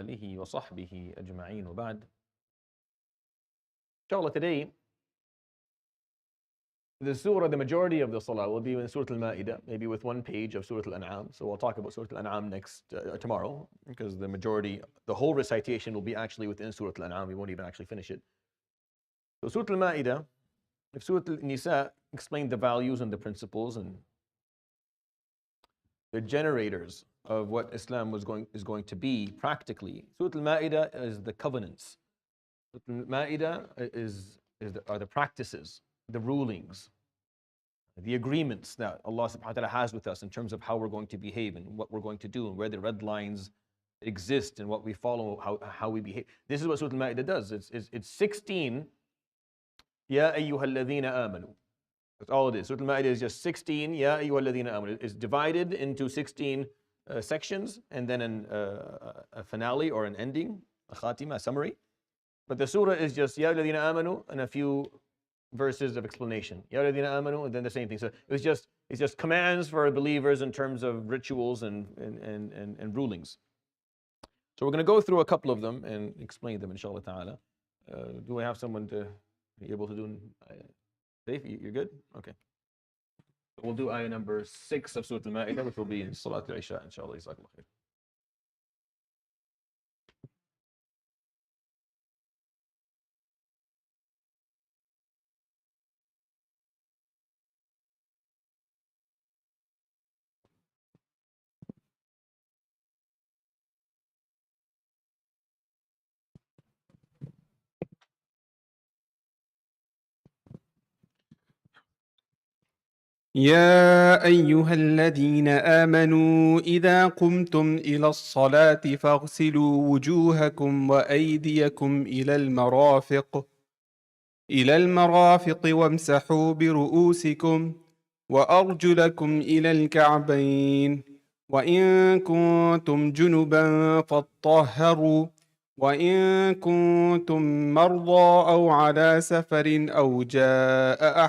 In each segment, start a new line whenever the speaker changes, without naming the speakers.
آله وصحبه أجمعين وبعد. Inshallah, today, the surah, the majority of the salah will be in Surat Al-Maidah, maybe with one page of Surat Al-An'am. So we'll talk about Surat Al-An'am tomorrow, because the majority, the whole recitation will be actually within Surat Al-An'am. We won't even actually finish it. So Surat Al-Maidah, if Surat Al-Nisa explained the values and the principles and the generators of what Islam is going to be practically, Surat Al-Maidah is the covenants. Surat Al-Maidah are the practices, the rulings, the agreements that Allah subhanahu wa ta'ala has with us in terms of how we're going to behave and what we're going to do and where the red lines exist and what we follow, how we behave. This is what Surah Al-Maidah does. It's 16, Ya ayyuhalladhina amanu. That's all it is. Surah Al-Maidah is just 16, Ya ayyuhalladhina amanu. It's divided into 16 sections and then a finale or an ending, a khatima, a summary. But the surah is just Ya ayyuhalladhina amanu and a few verses of explanation. Ya ayyuhalladhina amanu, and then the same thing. So it's just commands for believers in terms of rituals and rulings. So we're going to go through a couple of them and explain them, inshallah ta'ala. Do I have someone to be able to do? Safe? You're good? Okay. We'll do ayah number 6 of Surah Al-Maidah, which will be in Salat al-Isha, inshallah. Jazakallah khair.
يا أيها الذين آمنوا إذا قمتم إلى الصلاة فاغسلوا وجوهكم وأيديكم إلى المرافق وامسحوا برؤوسكم وأرجلكم إلى الكعبين وإن كنتم جنبا فاطهروا وإن كنتم مرضى أو على سفر أو جاء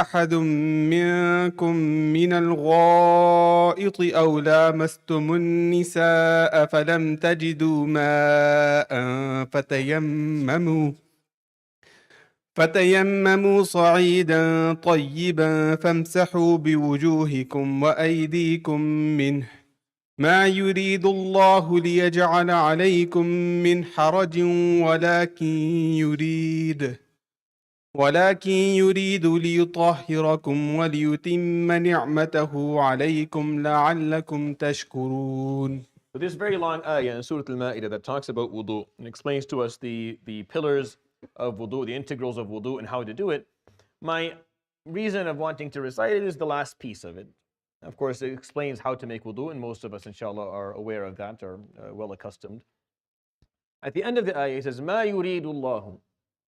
أحد منكم من الغائط أو لامستم النساء فلم تجدوا ماء فتيمموا صعيدا طيبا فامسحوا بوجوهكم وأيديكم منه ما يريد الله ليجعل عليكم من حرج ولكن يريد ليطهركم وليتم نعمته عليكم لعلكم تشكرون.
So this very long ayah in Surah Al-Maidah that talks about wudu and explains to us the pillars of wudu, the integrals of wudu and how to do it. My reason of wanting to recite it is the last piece of it. Of course, it explains how to make wudu, and most of us, inshallah, are aware of that, or well accustomed. At the end of the ayah, it says, مَا يُرِيدُ اللَّهُ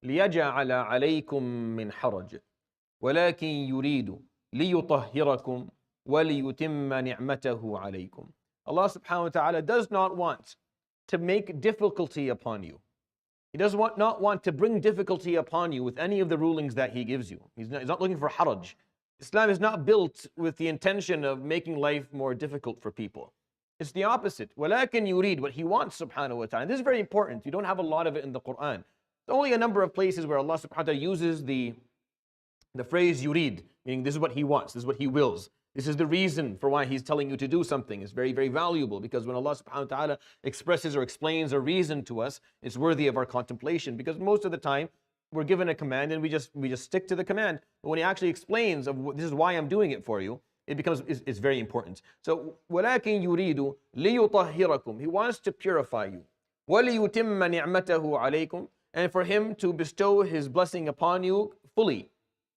لِيَجْعَلَ عَلَيْكُم مِّنْ حَرَجٍ وَلَكِنْ يُرِيدُ لِيُطَهِّرَكُمْ وَلِيُتِمَّ نِعْمَتَهُ عَلَيْكُمْ. Allah subhanahu wa ta'ala does not want to make difficulty upon you. He does not want to bring difficulty upon you with any of the rulings that He gives you. He's not looking for haraj. Islam is not built with the intention of making life more difficult for people. It's the opposite. وَلَكِنْ يُرِيد, what He wants subhanahu wa ta'ala. And this is very important. You don't have a lot of it in the Quran. There's only a number of places where Allah subhanahu wa ta'ala uses the phrase yurid, meaning this is what He wants, this is what He wills. This is the reason for why He's telling you to do something. It's very, very valuable, because when Allah subhanahu wa ta'ala expresses or explains a reason to us, it's worthy of our contemplation, because most of the time we're given a command and we just stick to the command. But when He actually explains of this is why I'm doing it for you, it's very important. So وَلَكِنْ يُرِيدُ لِيُطَهِّرَكُمْ. He wants to purify you. وَلِيُتِمَّ نِعْمَتَهُ عَلَيْكُمْ. And for Him to bestow His blessing upon you fully.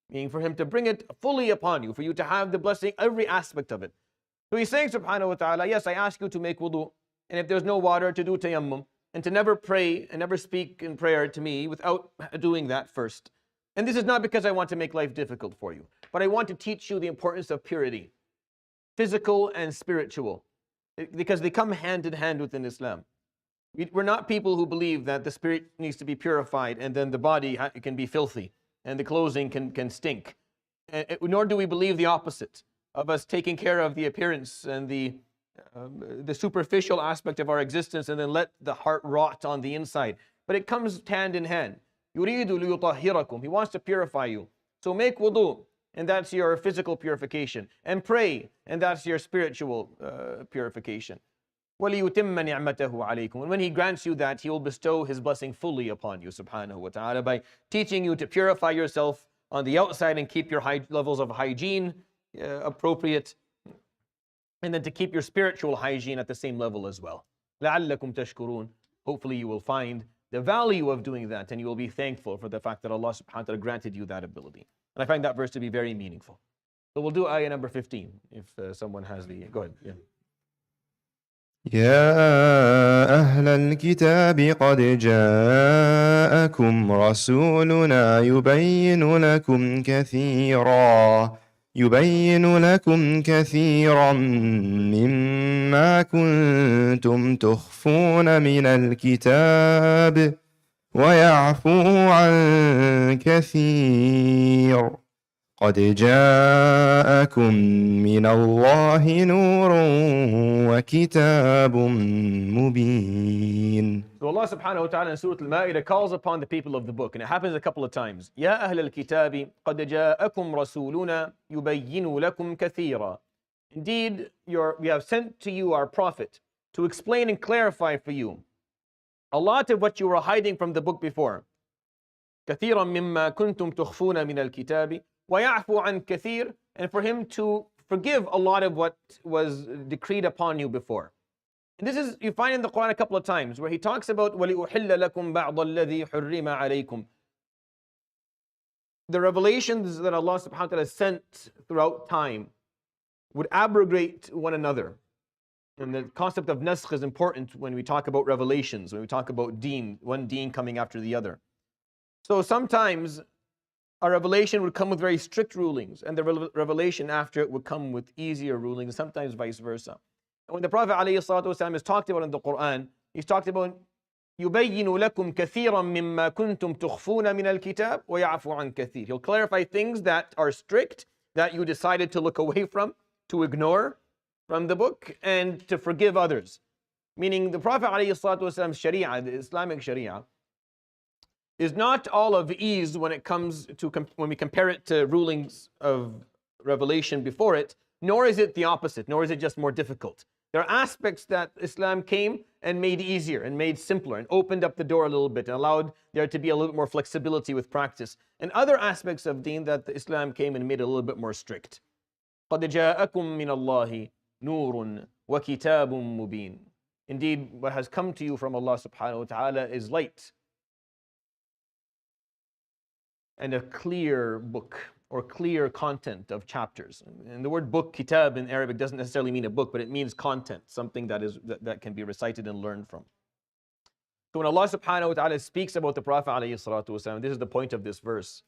Meaning for Him to bring it fully upon you, for you to have the blessing, every aspect of it. So He's saying subhanahu wa ta'ala, yes, I ask you to make wudu, and if there's no water, to do tayammum, and to never pray and never speak in prayer to me without doing that first. And this is not because I want to make life difficult for you, but I want to teach you the importance of purity, physical and spiritual, because they come hand in hand within Islam. We're not people who believe that the spirit needs to be purified and then the body can be filthy and the clothing can stink. Nor do we believe the opposite. of us taking care of the appearance and the superficial aspect of our existence, and then let the heart rot on the inside. But it comes hand in hand. يُرِيدُ لِيُطَهِّرَكُم. He wants to purify you. So make wudu, and that's your physical purification. And pray, and that's your spiritual purification. وَلِيُتِمَّ نِعْمَتَهُ عَلَيْكُمْ. And when He grants you that, He will bestow His blessing fully upon you, subhanahu wa ta'ala, by teaching you to purify yourself on the outside and keep your levels of hygiene appropriate, and then to keep your spiritual hygiene at the same level as well. لَعَلَّكُمْ تَشْكُرُونَ. Hopefully you will find the value of doing that, and you will be thankful for the fact that Allah subhanahu wa ta'ala granted you that ability. And I find that verse to be very meaningful. So we'll do ayah number 15 if someone has the... Go ahead. Yeah.
يا أهل الكتاب قد جاءكم رسولنا يبين لكم كثيرا مما كنتم تخفون من الكتاب ويعفو عن كثير قد جاءكم من الله نور وكتاب مبين.
So Allah subhanahu wa ta'ala in Surat Al-Maidah calls upon the people of the book, and it happens a couple of times. يا أهل الكتاب قد جاءكم رسولنا يبين لكم كثيرا. Indeed, we have sent to you our prophet to explain and clarify for you a lot of what you were hiding from the book before. كثيرا مما كنتم تخفون من الكتاب ويعفو عن كثير, and for him to forgive a lot of what was decreed upon you before. And this is, you find in the Quran a couple of times where He talks about وَلِأُحِلَّ لَكُمْ بَعْضَ الَّذِي حُرِّمَ عَلَيْكُمْ. The revelations that Allah subhanahu wa ta'ala sent throughout time would abrogate one another. And the concept of naskh is important when we talk about revelations, when we talk about deen, one deen coming after the other. So sometimes a revelation would come with very strict rulings, and the revelation after it would come with easier rulings, and sometimes vice versa. And when the Prophet ﷺ is talked about in the Quran, he's talked about يُبَيِّنُ لَكُمْ كَثِيرًا مِمَّا كُنْتُمْ تُخْفُونَ مِنَ الْكِتَابِ وَيَعْفُ عَنْ كَثِيرٍ. He'll clarify things that are strict, that you decided to look away from, to ignore from the book, and to forgive others. Meaning the Prophet ﷺ's Sharia, the Islamic Sharia, is not all of ease when it comes to when we compare it to rulings of revelation before it, nor is it the opposite, nor is it just more difficult. There are aspects that Islam came and made easier and made simpler and opened up the door a little bit and allowed there to be a little bit more flexibility with practice. And other aspects of deen that Islam came and made a little bit more strict. قَدْ جَاءَكُم مِّنَ اللَّهِ نُورٌ وَكِتَابٌ مُبِينٌ. Indeed, what has come to you from Allah subhanahu wa ta'ala is light and a clear book, or clear content of chapters. And the word book, kitab in Arabic, doesn't necessarily mean a book, but it means content, something that can be recited and learned from. So when Allah subhanahu wa ta'ala speaks about the Prophet alayhi salatu wasalam, this is the point of this verse.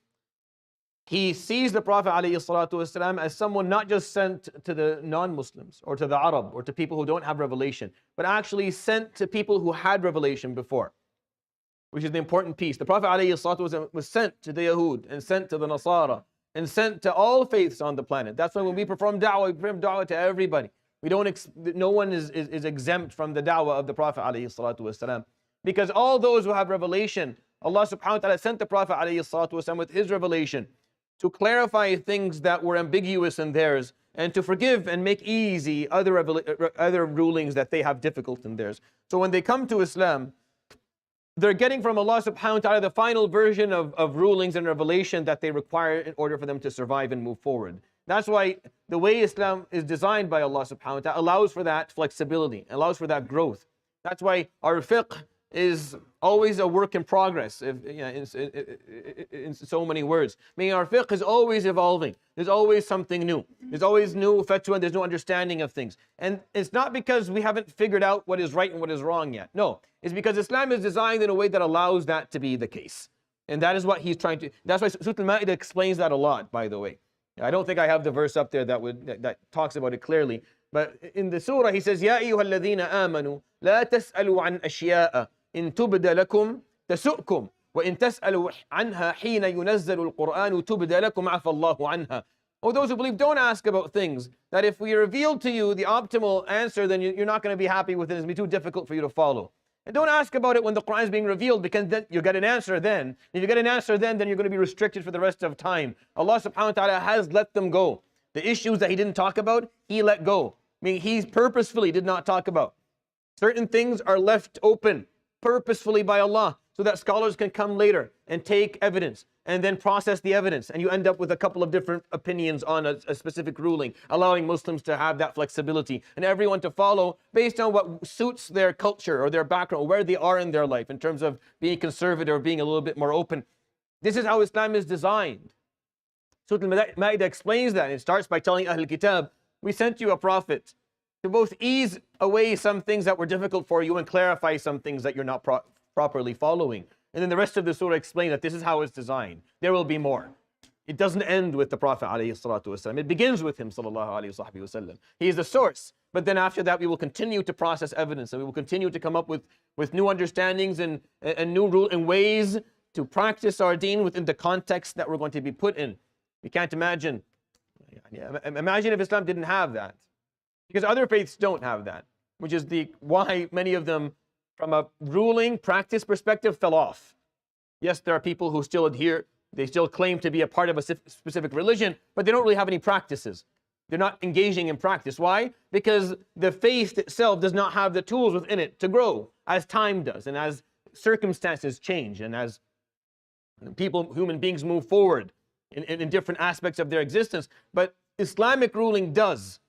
He sees the Prophet alayhi salatu wasalam as someone not just sent to the non-Muslims or to the Arab or to people who don't have revelation, but actually sent to people who had revelation before, which is the important piece. The Prophet ﷺ was sent to the Yahud and sent to the Nasara and sent to all faiths on the planet. That's why when we perform da'wah, we perform da'wah to everybody. No one is exempt from the da'wah of the Prophet ﷺ. Because all those who have revelation, Allah subhanahu wa ta'ala sent the Prophet ﷺ with his revelation to clarify things that were ambiguous in theirs, and to forgive and make easy other rulings that they have difficult in theirs. So when they come to Islam, they're getting from Allah subhanahu wa ta'ala the final version of rulings and revelation that they require in order for them to survive and move forward. That's why the way Islam is designed by Allah subhanahu wa ta'ala allows for that flexibility, allows for that growth. That's why our fiqh is always a work in progress, in so many words. Meaning our fiqh is always evolving. There's always something new. There's always new fatwa, and there's no understanding of things. And it's not because we haven't figured out what is right and what is wrong yet. No, it's because Islam is designed in a way that allows that to be the case. And that is what he's trying to... That's why Surat Al-Maidah explains that a lot, by the way. I don't think I have the verse up there that talks about it clearly. But in the surah, he says, يَا أَيُّهَا الَّذِينَ آمَنُوا لَا تَسْأَلُوا عَنْ أَشْيَاءَ إِن تُبْدَ لَكُمْ تَسُؤْكُمْ وَإِن تَسْأَلُوا عَنْهَا حِينَ يُنَزَّلُ الْقُرْآنُ تُبْدَ لَكُمْ عَفَى اللَّهُ عَنْهَا O those who believe, don't ask about things that if we reveal to you the optimal answer, then you're not going to be happy with it. It's going to be too difficult for you to follow. And don't ask about it when the Quran is being revealed, because then you get an answer then. If you get an answer then you're going to be restricted for the rest of time. Allah subhanahu wa ta'ala has let them go. The issues that He didn't talk about, He let go. I mean, He purposefully did not talk about. Certain things are left open purposefully by Allah so that scholars can come later and take evidence and then process the evidence, and you end up with a couple of different opinions on a specific ruling, allowing Muslims to have that flexibility and everyone to follow based on what suits their culture or their background, or where they are in their life in terms of being conservative or being a little bit more open. This is how Islam is designed. Surah Al-Maidah explains that. It starts by telling Ahl Kitab, we sent you a prophet to both ease away some things that were difficult for you and clarify some things that you're not properly following. And then the rest of the surah explains that this is how it's designed. There will be more. It doesn't end with the Prophet ﷺ. It begins with him ﷺ. He is the source. But then after that, we will continue to process evidence, and we will continue to come up with new understandings and new rules and ways to practice our deen within the context that we're going to be put in. We can't imagine. Imagine if Islam didn't have that. Because other faiths don't have that, which is why many of them, from a ruling practice perspective, fell off. Yes, there are people who still adhere, they still claim to be a part of a specific religion, but they don't really have any practices. They're not engaging in practice. Why? Because the faith itself does not have the tools within it to grow as time does, and as circumstances change, and as human beings move forward in different aspects of their existence. But Islamic ruling does.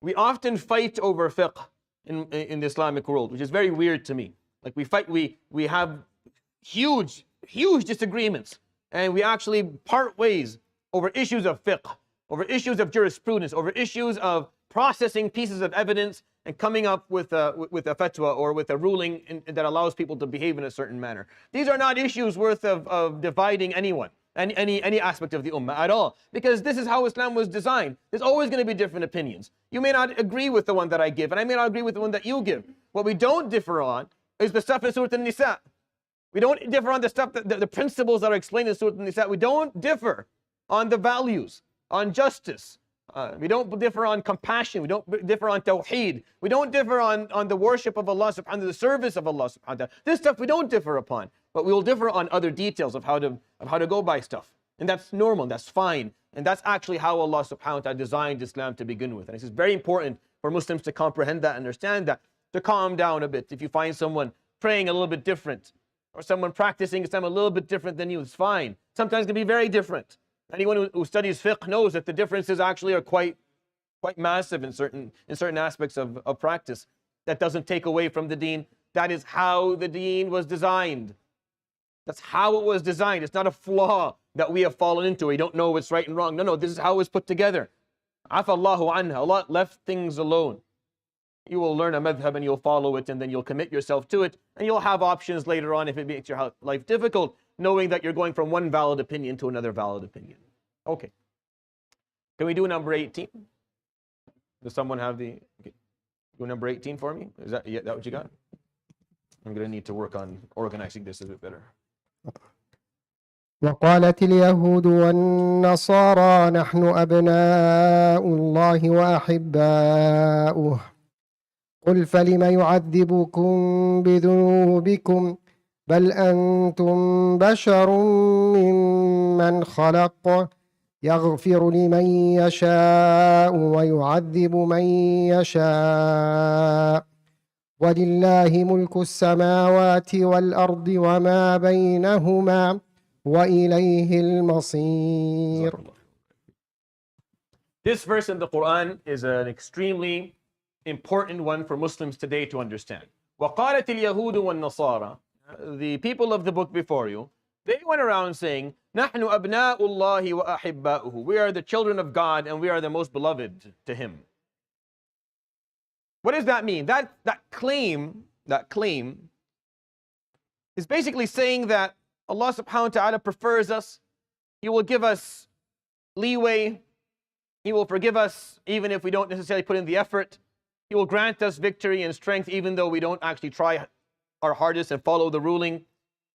We often fight over fiqh in the Islamic world, which is very weird to me. Like we have huge disagreements, and we actually part ways over issues of fiqh, over issues of jurisprudence, over issues of processing pieces of evidence and coming up with a fatwa or with a ruling that allows people to behave in a certain manner. These are not issues worth of dividing anyone, any aspect of the ummah at all, because this is how Islam was designed. There's always going to be different opinions. You may not agree with the one that I give, and I may not agree with the one that you give. What we don't differ on is the stuff in Surah An-Nisa. We don't differ on the stuff, the principles that are explained in Surah An-Nisa. We don't differ on the values, on justice. We don't differ on compassion. We don't differ on tawheed. We don't differ on the worship of Allah subhanahu wa ta'ala, the service of Allah subhanahu wa ta'ala. This stuff we don't differ upon, but we will differ on other details of how to go by stuff. And that's normal, that's fine. And that's actually how Allah subhanahu wa ta'ala designed Islam to begin with. And this is very important for Muslims to comprehend that, understand that, to calm down a bit. If you find someone praying a little bit different, or someone practicing Islam a little bit different than you, it's fine. Sometimes it can be very different. Anyone who studies fiqh knows that the differences actually are quite massive in certain aspects of practice. That doesn't take away from the deen. That is how the deen was designed. That's how it was designed. It's not a flaw that we have fallen into. We don't know what's right and wrong. No, this is how it was put together. Afa Allahu anha. Allah left things alone. You will learn a madhab and you'll follow it, and then you'll commit yourself to it, and you'll have options later on if it makes your life difficult, knowing that you're going from one valid opinion to another valid opinion. Okay. Can we do number 18? Does someone have do number 18 for me? Is that what you got? I'm going to need to work on organizing this a bit better.
وقالت اليهود والنصارى نحن أبناء الله وأحباؤه قل فلم يعذبكم بذنوبكم بل أنتم بشر ممن خلق يغفر لمن يشاء ويعذب من يشاء ولله ملك السماوات والأرض وما بينهما وإليه المصير.
This verse in the Quran is an extremely important one for Muslims today to understand. وَقَالَتِ الْيَهُودُ وَالنَّصَارَى. The people of the book before you, they went around saying, نَحْنُ أَبْنَاءُ اللَّهِ وَأَحِبَّاؤُهُ. We are the children of God and we are the most beloved to Him. What does that mean? That claim is basically saying that Allah subhanahu wa ta'ala prefers us. He will give us leeway. He will forgive us even if we don't necessarily put in the effort. He will grant us victory and strength even though we don't actually try our hardest and follow the ruling.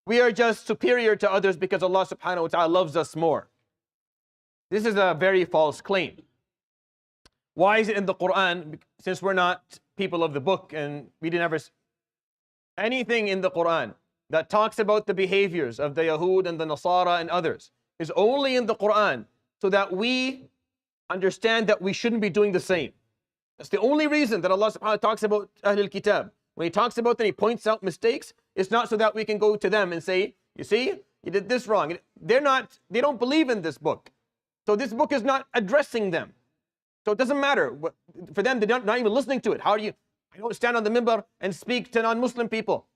We are just superior to others because Allah subhanahu wa ta'ala loves us more. This is a very false claim. Why is it in the Quran? Since we're not people of the book and we didn't ever... Anything in the Quran that talks about the behaviors of the Yahud and the Nasara and others is only in the Quran so that we understand that we shouldn't be doing the same. That's the only reason that Allah subhanahu wa ta'ala talks about Ahlul Kitab. When He talks about them, He points out mistakes. It's not so that we can go to them and say, you see, you did this wrong. They don't believe in this book. So this book is not addressing them. So it doesn't matter. For them, they're not even listening to it. I don't stand on the minbar and speak to non-Muslim people.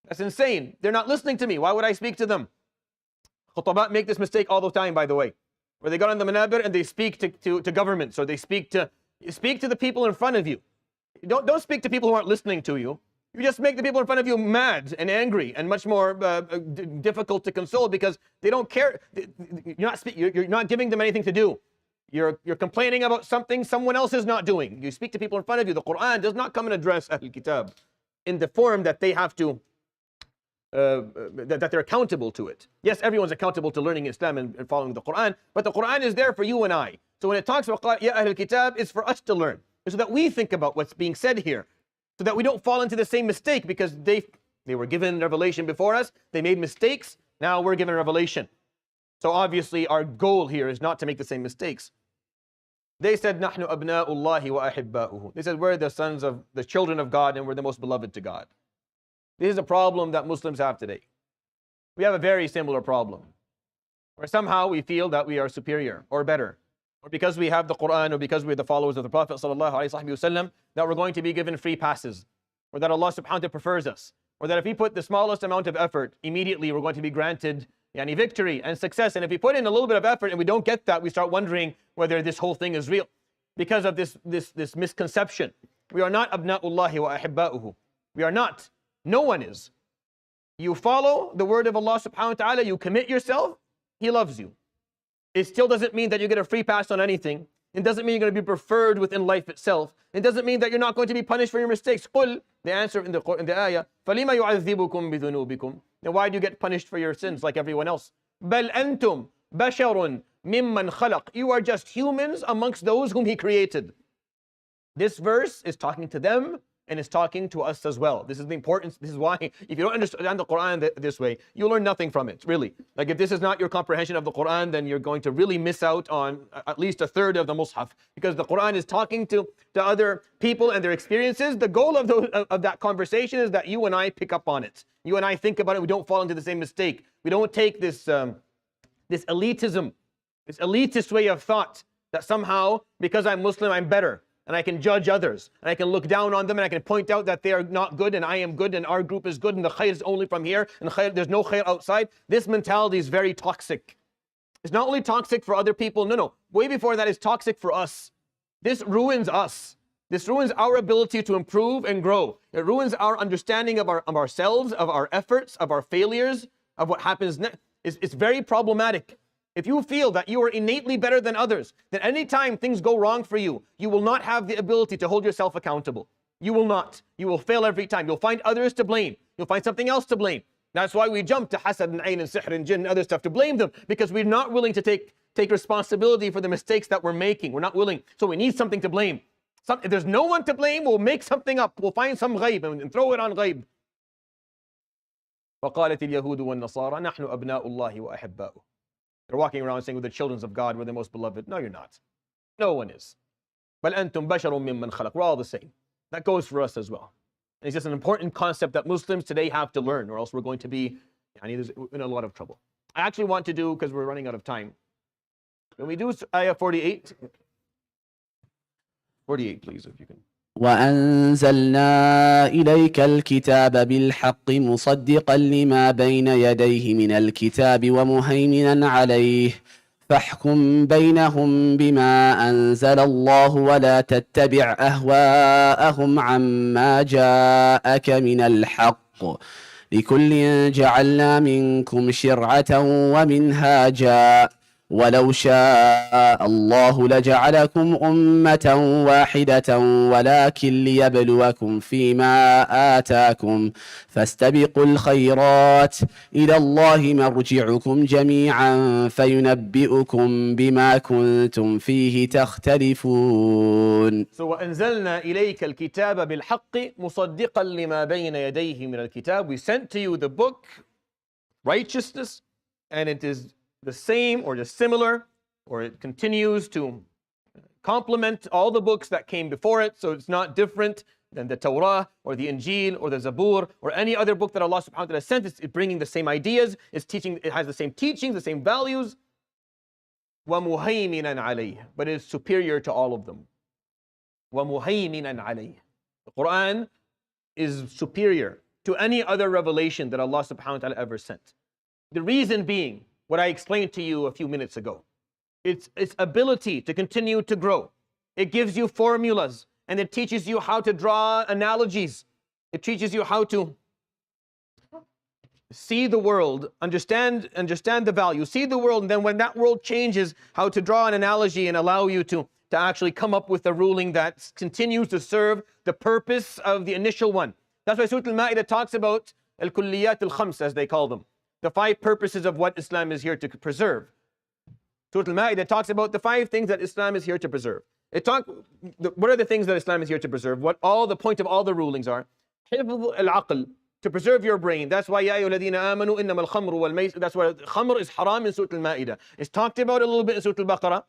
That's insane. They're not listening to me. Why would I speak to them? Khutabat make this mistake all the time, by the way, where they go on the manabir and they speak to governments, or they speak to the people in front of you. Don't speak to people who aren't listening to you. You just make the people in front of you mad and angry and much more difficult to console because they don't care. You're not giving them anything to do. You're complaining about something someone else is not doing. You speak to people in front of you. The Quran does not come and address Ahlul Kitab in the form that they have to, that they're accountable to it. Yes, everyone's accountable to learning Islam and following the Quran, but the Quran is there for you and I. So when it talks about Ya Ahlul Kitab, it's for us to learn, so that we think about what's being said here, so that we don't fall into the same mistake, because they were given revelation before us, they made mistakes, now we're given revelation. So obviously our goal here is not to make the same mistakes. They said, "Nahnu abna'ullahi wa ahibba'uhu." They said, we're the children of God, and we're the most beloved to God. This is a problem that Muslims have today. We have a very similar problem, where somehow we feel that we are superior or better, or because we have the Quran, or because we're the followers of the Prophet ﷺ, that we're going to be given free passes, or that Allah subhanahu wa ta'ala prefers us, or that if we put the smallest amount of effort, immediately we're going to be granted victory and success. And if we put in a little bit of effort and we don't get that, we start wondering whether this whole thing is real, because of this misconception. We are not abna'ullahi wa ahibba'uhu. We are not. No one is. You follow the word of Allah subhanahu wa ta'ala, you commit yourself, He loves you. It still doesn't mean that you get a free pass on anything. It doesn't mean you're going to be preferred within life itself. It doesn't mean that you're not going to be punished for your mistakes. قُلْ, the answer in the ayah, فَلِمَ يُعَذِّبُكُمْ بِذُنُوبِكُمْ. Then why do you get punished for your sins like everyone else? بَلْ أَنْتُمْ بَشَرٌ مِمَّنْ خَلَقْ. You are just humans amongst those whom He created. This verse is talking to them, and it's talking to us as well. This is the importance. This is why, if you don't understand the Quran this way, you learn nothing from it, really. Like, if this is not your comprehension of the Quran, then you're going to really miss out on at least a third of the Mus'haf, because the Quran is talking to other people and their experiences. The goal of that conversation is that you and I pick up on it. You and I think about it. We don't fall into the same mistake. We don't take this elitism, this elitist way of thought, that somehow, because I'm Muslim, I'm better, and I can judge others, and I can look down on them, and I can point out that they are not good, and I am good, and our group is good, and the khair is only from here, and there's no khair outside. This mentality is very toxic. It's not only toxic for other people, no. Way before that, it's toxic for us. This ruins us. This ruins our ability to improve and grow. It ruins our understanding of ourselves, of our efforts, of our failures, of what happens next. It's very problematic. If you feel that you are innately better than others, then anytime things go wrong for you, you will not have the ability to hold yourself accountable. You will not. You will fail every time. You'll find others to blame. You'll find something else to blame. That's why we jump to hasad and ayn and sihr and jinn and other stuff to blame them, because we're not willing to take responsibility for the mistakes that we're making. We're not willing. So we need something to blame. If there's no one to blame, we'll make something up. We'll find some ghaib and throw it on ghaib. وَقَالَتِ الْيَهُودُ وَالنَّصَارَى نَحْنُ أَبْنَاءُ اللَّهِ وَأَحِبَّاؤُهُ. They're walking around saying we're the children of God, we're the most beloved. No, you're not. No one is. بَلْ أَنْتُمْ بَشَرٌ مِمَّنْ خَلَقْ. We're all the same. That goes for us as well. And it's just an important concept that Muslims today have to learn, or else we're going to be in a lot of trouble. I actually want to do, because we're running out of time, when we do ayah 48, 48 please, if you can.
وأنزلنا إليك الكتاب بالحق مصدقا لما بين يديه من الكتاب ومهيمنا عليه فاحكم بينهم بما أنزل الله ولا تتبع أهواءهم عما جاءك من الحق لكل جعلنا منكم شرعة ومنهاجا ولو شاء الله لجعلكم أمة واحدة ولكن ليبلوكم فيما آتاكم فاستبقوا الخيرات إلى الله مرجعكم جميعا فينبئكم بما كنتم فيه تختلفون.
So وأنزلنا إليك الكتاب بالحق مصدقا لما بين يديه من الكتاب. We sent to you the book, righteousness, and it is the same or just similar, or it continues to complement all the books that came before it. So it's not different than the Torah or the Injil or the Zabur or any other book that Allah subhanahu wa ta'ala sent. It's bringing the same ideas, it's teaching, it has the same teachings, the same values. وَمُهَيْمِنًا عَلَيْهِ, but it is superior to all of them. وَمُهَيْمِنًا عَلَيْهِ. The Quran is superior to any other revelation that Allah subhanahu wa ta'ala ever sent. The reason being, what I explained to you a few minutes ago. Its ability to continue to grow. It gives you formulas, and it teaches you how to draw analogies. It teaches you how to see the world, understand the value, see the world, and then when that world changes, how to draw an analogy and allow you to actually come up with a ruling that continues to serve the purpose of the initial one. That's why Surat Al-Maidah talks about al-kulliyat al-khams, as they call them, the 5 purposes of what Islam is here to preserve. Surat Al-Maidah talks about the 5 things that Islam is here to preserve. What are the things that Islam is here to preserve? What all the point of all the rulings are? حفظ العقل, to preserve your brain. That's why يا أيها الذين آمنوا إنما الخمر والميسر. That's why khamr is haram in Surah Al-Maidah. It's talked about a little bit in Surah Al-Baqarah.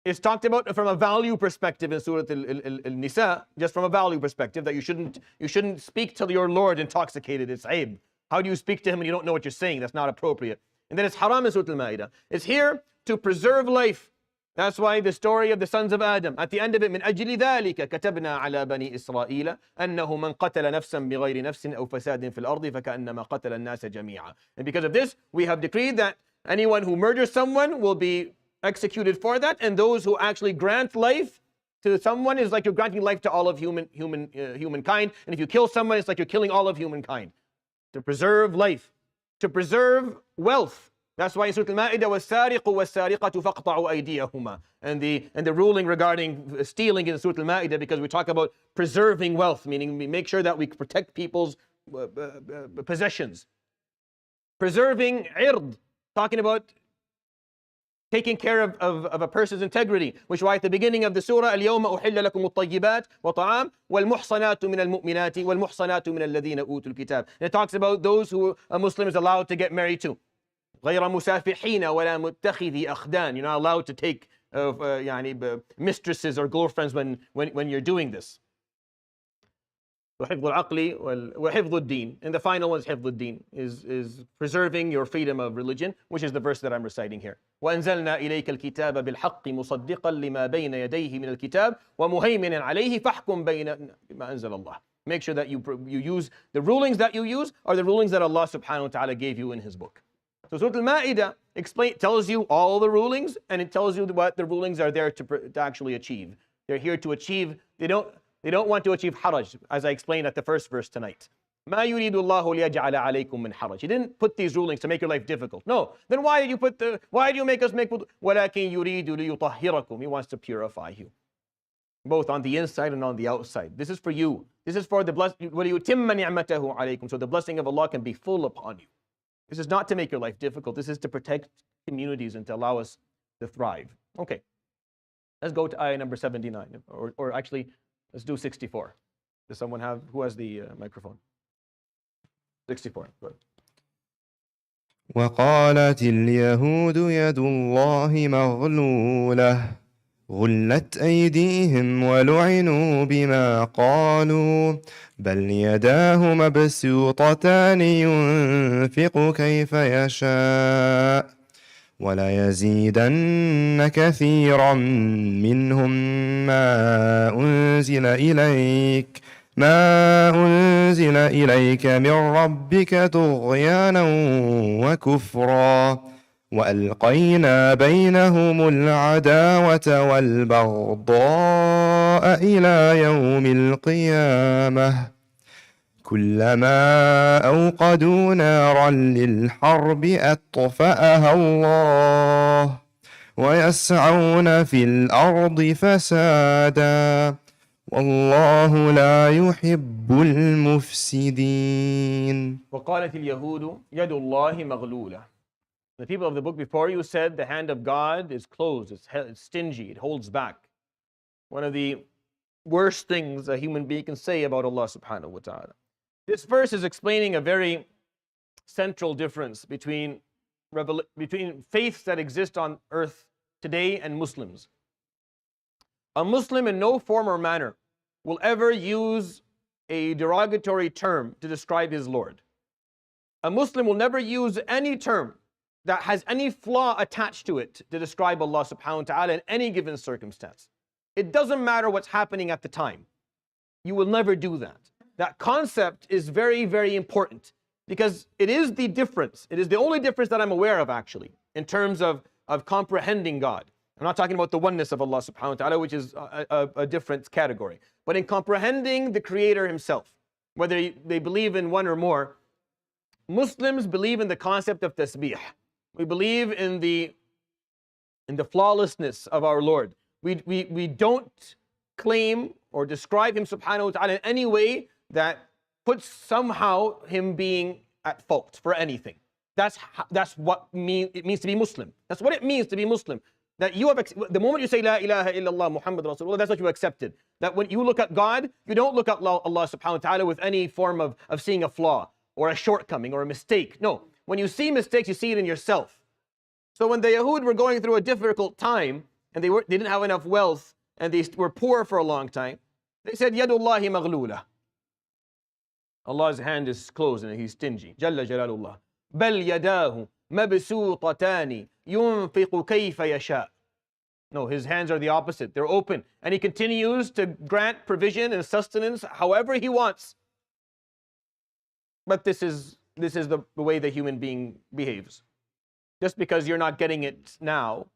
It's talked about from a value perspective in Surah Al-Nisa, just from a value perspective, that you shouldn't speak to your Lord intoxicated. It's aib. How do you speak to him when you don't know what you're saying? That's not appropriate. And then it's haram in Surah Al-Maidah. It's here to preserve life. That's why the story of the sons of Adam, at the end of it, من أجل ذلك كتبنا على بني إسرائيل أنه من قتل نفسا بغير نفس أو فساد في الأرض فكأنما قتل الناس جميعا. And because of this, we have decreed that anyone who murders someone will be executed for that, and those who actually grant life to someone is like you're granting life to all of humankind, and if you kill someone, it's like you're killing all of humankind. To preserve life, to preserve wealth. That's why in Surah Al-Maidah, وَالسَّارِقُ وَالسَّارِقَةُ فَاقْطَعُوا أَيْدِيَهُمَا. And the ruling regarding stealing in Surah Al-Maidah, because we talk about preserving wealth, meaning we make sure that we protect people's possessions. Preserving ird, talking about taking care of a person's integrity, which is why at the beginning of the surah, اليوم أحل لكم الطيبات وطعام والمحصنات من المؤمنات والمحصنات من الذين أوتوا الكتاب. And it talks about those who a Muslim is allowed to get married to. غير مسافحين ولا متخذي أخدان. You're not allowed to take mistresses or girlfriends when you're doing this. وحفظ العقل وحفظ الدين. And the final one is حفظ الدين, is preserving your freedom of religion, which is the verse that I'm reciting here. وأنزلنا إليك الكتاب بالحق مصدقا لما بين يديه من الكتاب ومهيمنا عليه فاحكم بين ما أنزل الله. Make sure that you use the rulings that you use are the rulings that Allah subhanahu wa ta'ala gave you in His book. So Surah Al-Maidah tells you all the rulings, and it tells you what the rulings are there to actually achieve. They're here to achieve. They don't want to achieve haraj, as I explained at the first verse tonight. ما يريد الله ليجعل عليكم من حرج. He didn't put these rulings to make your life difficult. No. Then why do you make us make ولكن يريد ليطهركم. He wants to purify you, both on the inside and on the outside. This is for you. This is for the blessing. وَلِيُتِمَّ نِعْمَتَهُ عَلَيْكُمْ. So the blessing of Allah can be full upon you. This is not to make your life difficult. This is to protect communities and to allow us to thrive. Okay. Let's go to ayah number 79. Or actually, let's do 64. Does someone have, who has the microphone? 64. Go ahead.
وقالت اليهود يد الله مغلولة غلت أيديهم ولعنوا بما قالوا بل يداه مبسوطتان ينفق كيف يشاء وليزيدن كثيرا منهم ما أنزل إليك من ربك طغيانا وكفرا وألقينا بينهم العداوة والبغضاء إلى يوم القيامة كلما أوقدوا نارا للحرب أطفأها الله ويسعون في الأرض فسادا والله لا يحب المفسدين.
وقالت اليهود يد الله مغلولة. The people of the book before you said the hand of God is closed, it's stingy, it holds back. One of the worst things a human being can say about Allah subhanahu wa ta'ala. This verse is explaining a very central difference between faiths that exist on earth today and Muslims. A Muslim in no form or manner will ever use a derogatory term to describe his Lord. A Muslim will never use any term that has any flaw attached to it to describe Allah subhanahu wa ta'ala in any given circumstance. It doesn't matter what's happening at the time. You will never do that. That concept is very, very important because it is the difference. It is the only difference that I'm aware of actually in terms of comprehending God. I'm not talking about the oneness of Allah subhanahu wa ta'ala, which is a different category. But in comprehending the Creator Himself, whether they believe in one or more, Muslims believe in the concept of tasbih. We believe in the flawlessness of our Lord. We don't claim or describe Him subhanahu wa ta'ala in any way that puts somehow Him being at fault for anything. That's what it means to be Muslim. That's what it means to be Muslim. That you have, the moment you say La ilaha illallah Muhammad Rasulullah, that's what you accepted. That when you look at God, you don't look at Allah subhanahu wa ta'ala with any form of seeing a flaw or a shortcoming or a mistake. No, when you see mistakes, you see it in yourself. So when the Yahud were going through a difficult time and they didn't have enough wealth and they were poor for a long time, they said Yadullahi maghlula. Allah's hand is closed and He's stingy. Jalla Jalalullah. Bal yadahu mabsutatani yunfiqu kayfa yasha. No, His hands are the opposite. They're open. And He continues to grant provision and sustenance however He wants. But this is the way the human being behaves. Just because you're not getting it now,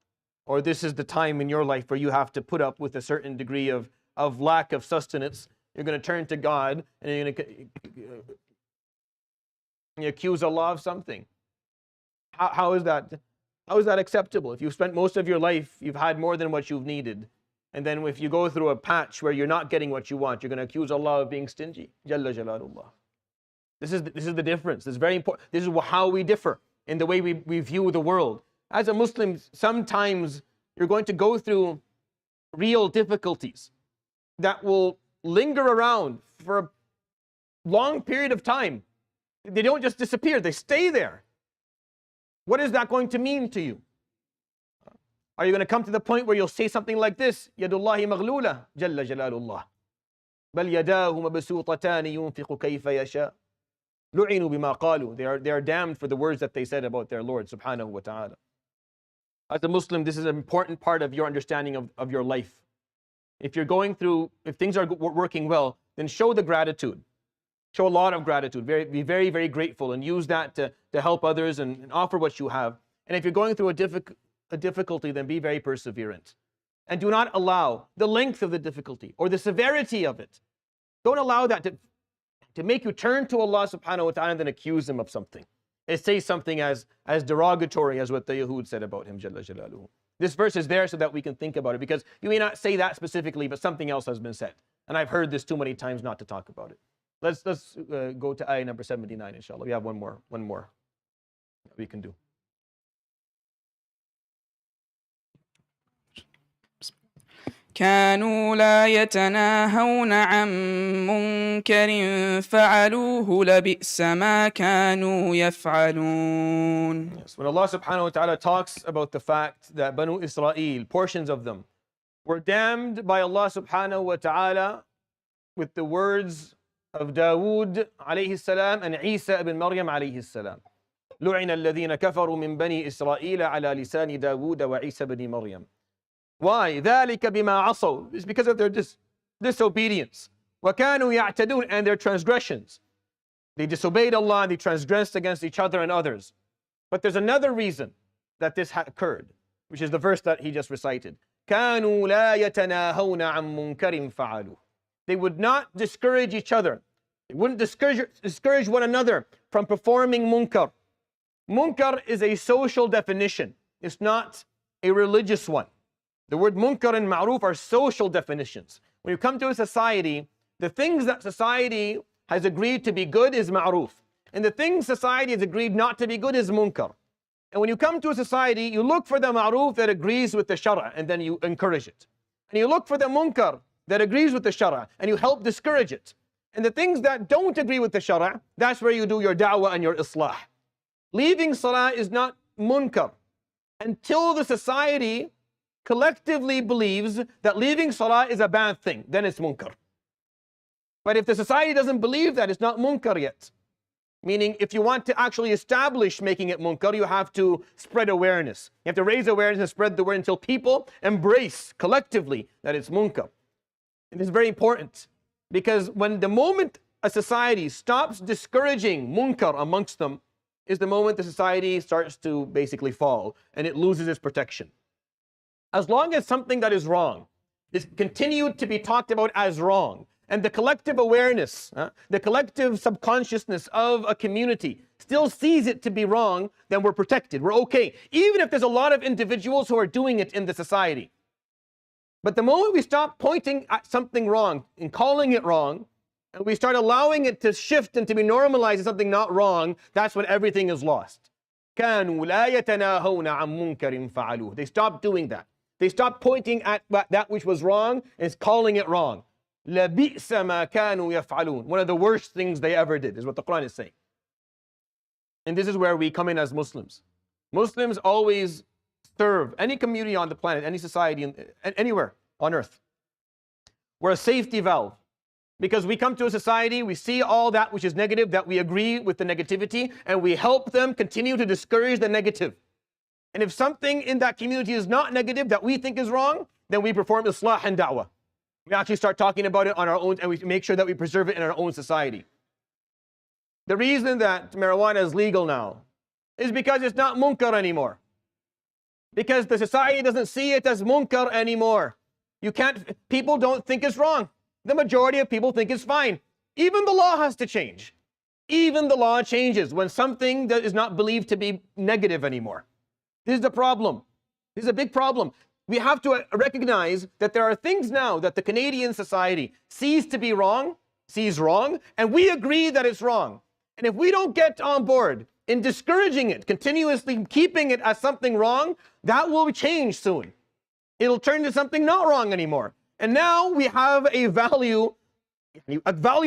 or this is the time in your life where you have to put up with a certain degree of lack of sustenance, you're going to turn to God and you're going to accuse Allah of something. How is that? How is that acceptable? If you've spent most of your life, you've had more than what you've needed. And then if you go through a patch where you're not getting what you want, you're going to accuse Allah of being stingy. Jalla Jalalullah. This is the difference. This is very important. This is how we differ in the way we view the world. As a Muslim, sometimes you're going to go through real difficulties that will linger around for a long period of time. They don't just disappear, they stay there. What is that going to mean to you? Are you going to come to the point where you'll say something like this? Yadullahi maghlula, Jalla Jalalullah. Bal yadahu mabsutatani yunfiqu kayfa yasha. Lu'inu bima qalu. They are damned for the words that they said about their Lord subhanahu wa ta'ala. As a Muslim, this is an important part of your understanding of your life. If you're going through, if things are working well, then show the gratitude. Show a lot of gratitude. Be very, very grateful and use that to help others and offer what you have. And if you're going through a difficulty, then be very perseverant. And do not allow the length of the difficulty or the severity of it. Don't allow that to make you turn to Allah subhanahu wa ta'ala and then accuse Him of something. And say something as derogatory as what the Yahud said about Him, Jalla Jalaluhu. This verse is there so that we can think about it, because you may not say that specifically, but something else has been said. And I've heard this too many times not to talk about it. Let's go to ayah number 79, inshallah. We have one more that we can do.
كانوا لا يتناهون عن منكر فعلوه لبئس ما كانوا يفعلون.
Yes, when Allah subhanahu wa ta'ala talks about the fact that Banu Israel, portions of them, were damned by Allah subhanahu wa ta'ala with the words of Dawood alayhi salam and Isa ibn Maryam alayhi salam. لعن الذين كفروا من بني إسرائيل على لسان داوود وعيسى بن مريم. Why? ذلك بما عصوا. It's because of their disobedience. وكانوا يعتدون, and their transgressions. They disobeyed Allah and they transgressed against each other and others. But there's another reason that this occurred, which is the verse that he just recited. كانوا لا يتناهون عن منكر فعلوه. They would not discourage each other. They wouldn't discourage one another from performing munkar. Munkar is a social definition. It's not a religious one. The word munkar and ma'ruf are social definitions. When you come to a society, the things that society has agreed to be good is ma'ruf. And the things society has agreed not to be good is munkar. And when you come to a society, you look for the ma'ruf that agrees with the shara, and then you encourage it. And you look for the munkar that agrees with the shara, and you help discourage it. And the things that don't agree with the shara, that's where you do your da'wah and your islah. Leaving salah is not munkar until the society collectively believes that leaving salah is a bad thing, then it's munkar. But if the society doesn't believe that, it's not munkar yet. Meaning, if you want to actually establish making it munkar, you have to spread awareness. You have to raise awareness and spread the word until people embrace collectively that it's munkar. And this is very important, because when the moment a society stops discouraging munkar amongst them is the moment the society starts to basically fall and it loses its protection. As long as something that is wrong is continued to be talked about as wrong, and the collective awareness, the collective subconsciousness of a community still sees it to be wrong, then we're protected, we're okay. Even if there's a lot of individuals who are doing it in the society. But the moment we stop pointing at something wrong and calling it wrong, and we start allowing it to shift and to be normalized as something not wrong, that's when everything is lost. كانوا لا يتناهون عن منكر فعلوه. They stopped doing that. They stopped pointing at that which was wrong and calling it wrong. لَبِئْسَ مَا كَانُوا يَفْعَلُونَ. One of the worst things they ever did is what the Quran is saying. And this is where we come in as Muslims. Muslims always serve any community on the planet, any society, anywhere on earth. We're a safety valve. Because we come to a society, we see all that which is negative, that we agree with the negativity, and we help them continue to discourage the negative. And if something in that community is not negative that we think is wrong, then we perform islah and da'wah. We actually start talking about it on our own, and we make sure that we preserve it in our own society. The reason that marijuana is legal now is because it's not munkar anymore. Because the society doesn't see it as munkar anymore. People don't think it's wrong. The majority of people think it's fine. Even the law has to change. Even the law changes when something that is not believed to be negative anymore. This is the problem. This is a big problem. We have to recognize that there are things now that the Canadian society sees wrong, and we agree that it's wrong. And if we don't get on board in discouraging it, continuously keeping it as something wrong, that will change soon. It'll turn to something not wrong anymore. And now we have a value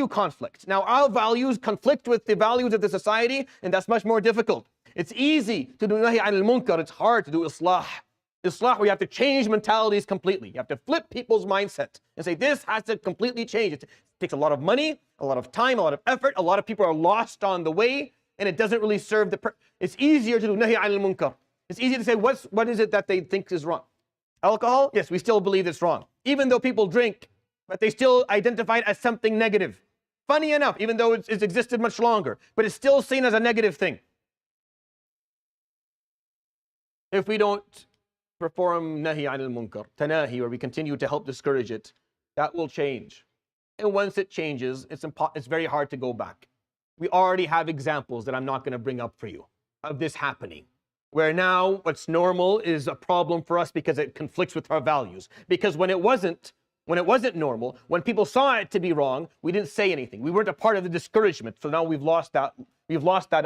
conflict. Now our values conflict with the values of the society, and that's much more difficult. It's easy to do nahi anil munkar. It's hard to do islah. Islah, we have to change mentalities completely. You have to flip people's mindset and say, this has to completely change. It takes a lot of money, a lot of time, a lot of effort. A lot of people are lost on the way, and it doesn't really serve It's easier to do nahi anil munkar. It's easier to say, what is it that they think is wrong? Alcohol? Yes, we still believe it's wrong. Even though people drink, but they still identify it as something negative. Funny enough, even though it's existed much longer, but it's still seen as a negative thing. If we don't perform nahi anil munkar, tanahi, where we continue to help discourage it, that will change. And once it changes, it's very hard to go back. We already have examples that I'm not going to bring up for you of this happening, where now what's normal is a problem for us because it conflicts with our values. Because when it wasn't normal, when people saw it to be wrong, we didn't say anything. We weren't a part of the discouragement. So now we've lost that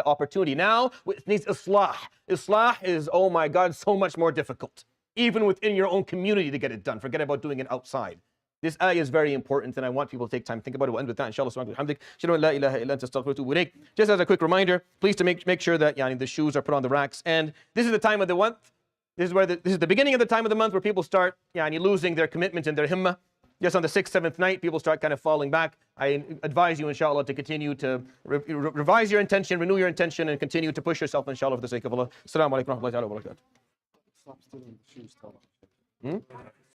opportunity. Now it needs islah. Islah is, oh my God, so much more difficult. Even within your own community to get it done. Forget about doing it outside. This ayah is very important, and I want people to take time to think about it. We'll end with that, inshallah. Just as a quick reminder, please to make sure that the shoes are put on the racks. And this is the time of the month. This is the beginning of the time of the month where people start losing their commitment and their himmah. Just on the 6th, 7th night, people start kind of falling back. I advise you, inshallah, to continue to revise your intention, renew your intention, and continue to push yourself, inshallah, for the sake of Allah. Assalamu alaikum wa rahmatullahi wa barakatuh.